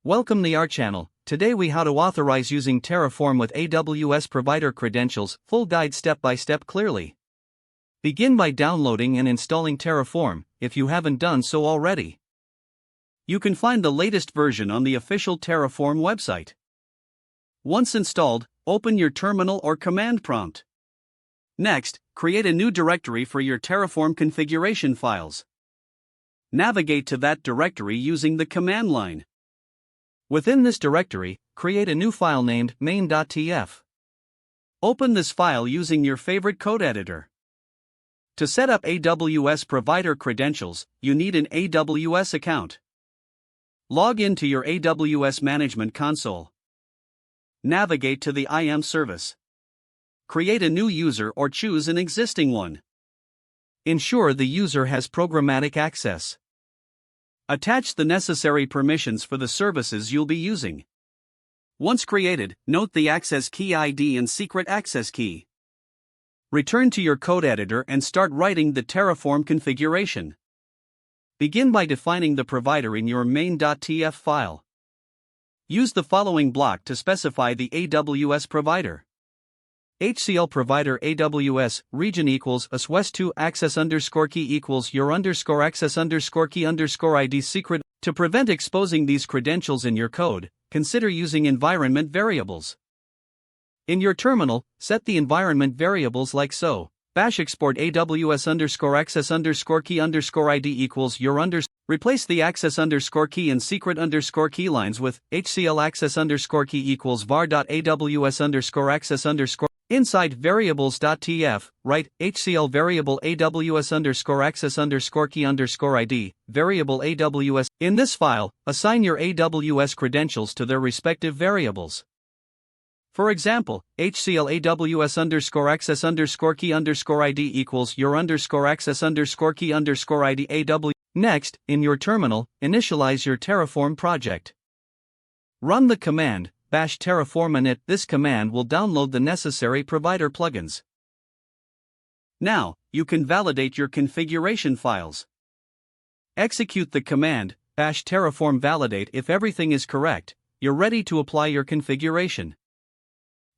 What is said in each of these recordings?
Welcome to our channel. Today we how to authorize using Terraform with AWS provider credentials, full guide step by step clearly. Begin by downloading and installing Terraform, if you haven't done so already. You can find the latest version on the official Terraform website. Once installed, open your terminal or command prompt. Next, create a new directory for your Terraform configuration files. Navigate to that directory using the command line. Within this directory, create a new file named main.tf. Open this file using your favorite code editor. To set up AWS provider credentials, you need an AWS account. Log into your AWS Management Console. Navigate to the IAM service. Create a new user or choose an existing one. Ensure the user has programmatic access. Attach the necessary permissions for the services you'll be using. Once created, note the access key ID and secret access key. Return to your code editor and start writing the Terraform configuration. Begin by defining the provider in your main.tf file. Use the following block to specify the AWS provider. HCL provider AWS region equals us west2 access underscore key equals your underscore access underscore key underscore ID secret. To prevent exposing these credentials in your code, consider using environment variables. In your terminal, set the environment variables like so. Bash export AWS underscore access underscore key underscore ID equals your replace the access underscore key and secret underscore key lines with HCL access underscore key equals var.aws underscore access underscore. Inside variables.tf, write HCL variable AWS underscore access underscore key underscore ID, variable AWS. In this file, assign your AWS credentials to their respective variables. For example, HCL AWS underscore access underscore key underscore ID equals your underscore access underscore key underscore ID AW. Next, in your terminal, initialize your Terraform project. Run the command bash terraform init. This command will download the necessary provider plugins. Now, you can validate your configuration files. Execute the command bash terraform validate. If everything is correct, you're ready to apply your configuration.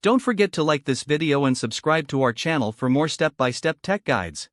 Don't forget to like this video and subscribe to our channel for more step-by-step tech guides.